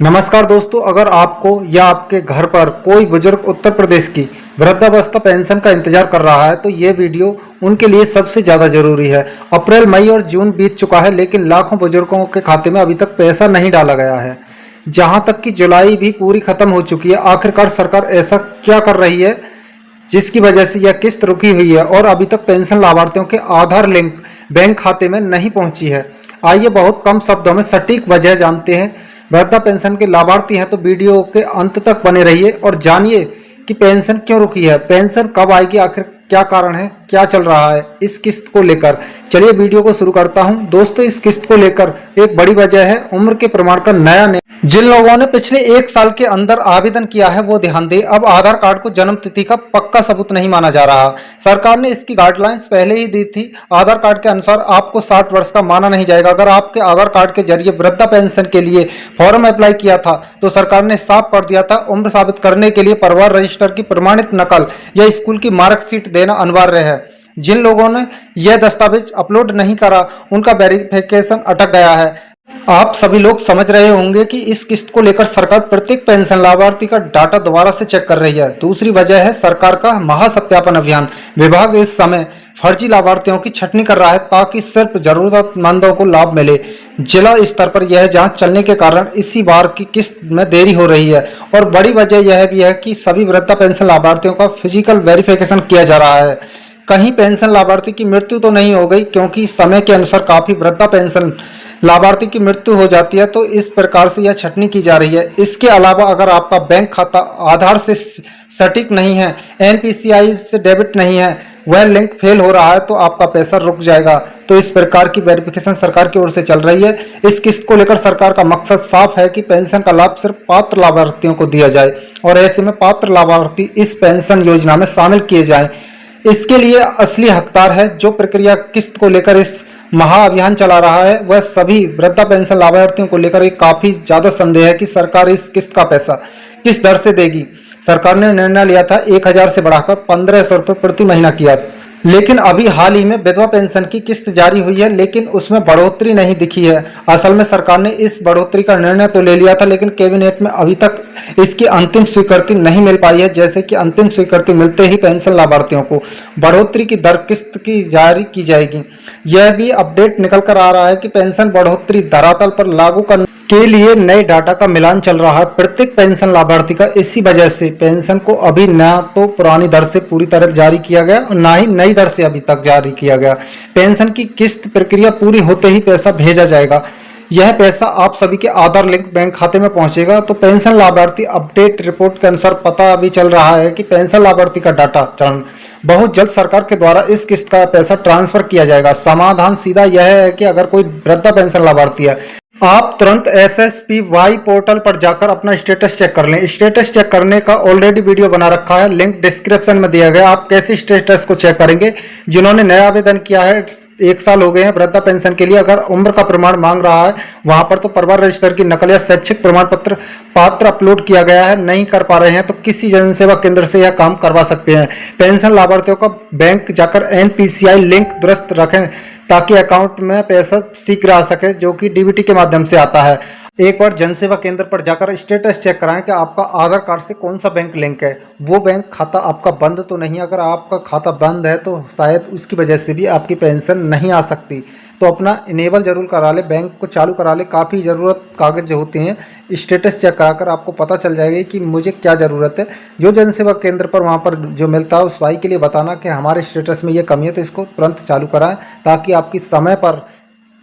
नमस्कार दोस्तों, अगर आपको या आपके घर पर कोई बुजुर्ग उत्तर प्रदेश की वृद्धावस्था पेंशन का इंतजार कर रहा है तो ये वीडियो उनके लिए सबसे ज़्यादा ज़रूरी है। अप्रैल, मई और जून बीत चुका है लेकिन लाखों बुजुर्गों के खाते में अभी तक पैसा नहीं डाला गया है। जहाँ तक कि जुलाई भी पूरी खत्म हो चुकी है। आखिरकार सरकार ऐसा क्या कर रही है जिसकी वजह से यह किस्त रुकी हुई है और अभी तक पेंशन लाभार्थियों के आधार लिंक बैंक खाते में नहीं पहुंची है। आइए बहुत कम शब्दों में सटीक वजह जानते हैं। वृद्धा पेंशन के लाभार्थी हैं तो वीडियो के अंत तक बने रहिए और जानिए कि पेंशन क्यों रुकी है, पेंशन कब आएगी, आखिर क्या कारण है, क्या चल रहा है इस किस्त को लेकर। चलिए वीडियो को शुरू करता हूं। दोस्तों, इस किस्त को लेकर एक बड़ी वजह है उम्र के प्रमाण का नया नियम। जिन लोगों ने पिछले 1 साल के अंदर आवेदन किया है वो ध्यान दें। अब आधार कार्ड को जन्म तिथि का पक्का सबूत नहीं माना जा रहा। सरकार ने इसकी गाइडलाइंस पहले ही दी थी। आधार कार्ड के अनुसार आपको 60 वर्ष का माना नहीं जाएगा। अगर आपके आधार कार्ड के जरिए वृद्धा पेंशन के लिए फॉर्म अप्लाई किया था तो सरकार ने साफ कर दिया था उम्र साबित करने के लिए परिवार रजिस्टर की प्रमाणित नकल या स्कूल की मार्कशीट देना अनिवार्य है। जिन लोगों ने यह दस्तावेज अपलोड नहीं करा उनका वेरिफिकेशन अटक गया है। आप सभी लोग समझ रहे होंगे कि इस किस्त को लेकर सरकार प्रत्येक पेंशन लाभार्थी का डाटा दोबारा से चेक कर रही है। दूसरी वजह है सरकार का महासत्यापन अभियान। विभाग इस समय फर्जी लाभार्थियों की छटनी कर रहा है ताकि सिर्फ जरूरतमंदों को लाभ मिले। जिला स्तर पर यह जांच चलने के कारण इसी बार की किस्त में देरी हो रही है और बड़ी वजह यह भी है कि सभी वृद्धा पेंशन लाभार्थियों का फिजिकल वेरिफिकेशन किया जा रहा है। कहीं पेंशन लाभार्थी की मृत्यु तो नहीं हो गई, क्योंकि समय के अनुसार काफी वृद्धा पेंशन लाभार्थी की मृत्यु हो जाती है तो इस प्रकार से यह छटनी की जा रही है। इसके अलावा अगर आपका बैंक खाता आधार से सटीक नहीं है, एनपीसीआई से डेबिट नहीं है, वह लिंक फेल हो रहा है तो आपका पैसा रुक जाएगा। तो इस प्रकार की वेरिफिकेशन सरकार की ओर से चल रही है। इस किस्त को लेकर सरकार का मकसद साफ है कि पेंशन का लाभ सिर्फ पात्र लाभार्थियों को दिया जाए और ऐसे में पात्र लाभार्थी इस पेंशन योजना में शामिल किए जाएं। इसके लिए असली हकदार है जो प्रक्रिया किस्त को लेकर इस महाअभियान चला रहा है वह सभी वृद्धा पेंशन लाभार्थियों को लेकर एक काफी ज्यादा संदेह है कि सरकार इस किस्त का पैसा किस दर से देगी। सरकार ने निर्णय लिया था 1000 से बढ़ाकर 1500 रुपये प्रति महीना किया, लेकिन अभी हाल ही में विधवा पेंशन की किस्त जारी हुई है लेकिन उसमें बढ़ोतरी नहीं दिखी है। असल में सरकार ने इस बढ़ोतरी का निर्णय तो ले लिया था लेकिन कैबिनेट में अभी तक इसकी अंतिम स्वीकृति नहीं मिल पाई है। जैसे कि अंतिम स्वीकृति मिलते ही पेंशन लाभार्थियों को बढ़ोतरी की दर किस्त की जारी की जाएगी। यह भी अपडेट निकल कर आ रहा है कि पेंशन बढ़ोतरी धरातल पर लागू करने के लिए नए डाटा का मिलान चल रहा है प्रत्येक पेंशन लाभार्थी का। इसी वजह से पेंशन को अभी न तो पुरानी दर से पूरी तरह जारी किया गया और न ही नई दर से अभी तक जारी किया गया। पेंशन की किस्त प्रक्रिया पूरी होते ही पैसा भेजा जाएगा। यह पैसा आप सभी के आधार लिंक बैंक खाते में पहुंचेगा। तो पेंशन लाभार्थी अपडेट रिपोर्ट के अनुसार पता अभी चल रहा है कि पेंशन लाभार्थी का डाटा चरण बहुत जल्द सरकार के द्वारा इस किस्त का पैसा ट्रांसफर किया जाएगा। समाधान सीधा यह है कि अगर कोई वृद्धा पेंशन लाभार्थी है आप तुरंत SSPY पोर्टल पर जाकर अपना स्टेटस चेक कर लें। स्टेटस चेक करने का ऑलरेडी वीडियो बना रखा है, लिंक डिस्क्रिप्शन में दिया गया। आप कैसे स्टेटस को चेक करेंगे? जिन्होंने नया आवेदन किया है 1 साल हो गए हैं वृद्धा पेंशन के लिए, अगर उम्र का प्रमाण मांग रहा है वहां पर तो परिवार रजिस्टर की नकल या शैक्षिक प्रमाण पत्र अपलोड किया गया है, नहीं कर पा रहे हैं तो किसी जनसेवा केंद्र से यह काम करवा सकते हैं। पेंशन लाभार्थियों का बैंक जाकर NPCI लिंक दुरुस्त रखें ताकि अकाउंट में पैसा शीघ्र आ सके जो कि DBT के माध्यम से आता है। एक बार जनसेवा केंद्र पर जाकर स्टेटस चेक कराएं कि आपका आधार कार्ड से कौन सा बैंक लिंक है। वो बैंक खाता आपका बंद तो नहीं, अगर आपका खाता बंद है तो शायद उसकी वजह से भी आपकी पेंशन नहीं आ सकती। तो अपना इनेबल जरूर करा ले, बैंक को चालू करा ले। काफ़ी ज़रूरत कागज जो होते हैं स्टेटस चेक कराकर आपको पता चल जाएगा कि मुझे क्या ज़रूरत है। जो जनसेवा केंद्र पर वहाँ पर जो मिलता है उस भाई के लिए बताना कि हमारे स्टेटस में ये कमी है तो इसको तुरंत चालू कराएं ताकि आपकी समय पर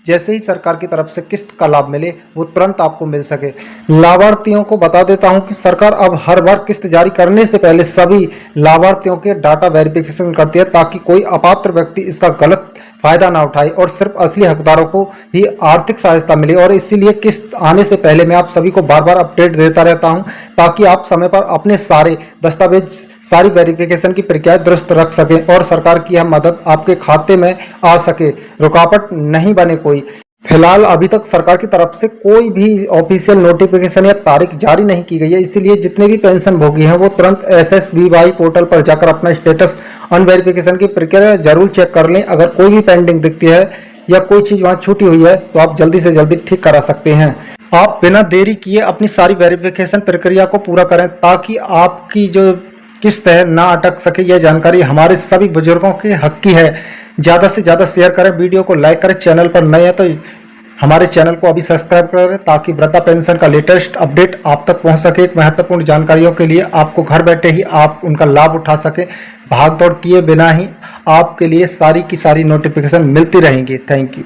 जैसे ही सरकार की तरफ से किस्त का लाभ मिले वो तुरंत आपको मिल सके। लाभार्थियों को बता देता हूं कि सरकार अब हर बार किस्त जारी करने से पहले सभी लाभार्थियों के डाटा वेरिफिकेशन करती है ताकि कोई अपात्र व्यक्ति इसका गलत फायदा ना उठाए और सिर्फ असली हकदारों को ही आर्थिक सहायता मिले। और इसीलिए किस्त आने से पहले मैं आप सभी को बार बार अपडेट देता रहता हूं ताकि आप समय पर अपने सारे दस्तावेज, सारी वेरिफिकेशन की प्रक्रियाएं दुरुस्त रख सकें और सरकार की यह मदद आपके खाते में आ सके, रुकावट नहीं बने कोई। फिलहाल अभी तक सरकार की तरफ से कोई भी ऑफिशियल नोटिफिकेशन या तारीख जारी नहीं की गई है, इसीलिए जितने भी पेंशन भोगी हैं वो तुरंत SSBY पोर्टल पर जाकर अपना स्टेटस अनवेरिफिकेशन की प्रक्रिया जरूर चेक कर लें। अगर कोई भी पेंडिंग दिखती है या कोई चीज़ वहाँ छूटी हुई है तो आप जल्दी से जल्दी ठीक करा सकते हैं। आप बिना देरी किए अपनी सारी वेरिफिकेशन प्रक्रिया को पूरा करें ताकि आपकी जो किस्त है ना अटक सके। यह जानकारी हमारे सभी बुजुर्गों के हक की है। ज़्यादा से ज़्यादा शेयर करें, वीडियो को लाइक करें, चैनल पर नए हैं तो हमारे चैनल को अभी सब्सक्राइब करें ताकि वृद्धा पेंशन का लेटेस्ट अपडेट आप तक पहुंच सके। एक महत्वपूर्ण जानकारियों के लिए आपको घर बैठे ही आप उनका लाभ उठा सकें, भाग दौड़ किए बिना ही आपके लिए सारी की सारी नोटिफिकेशन मिलती रहेंगी। Thank you.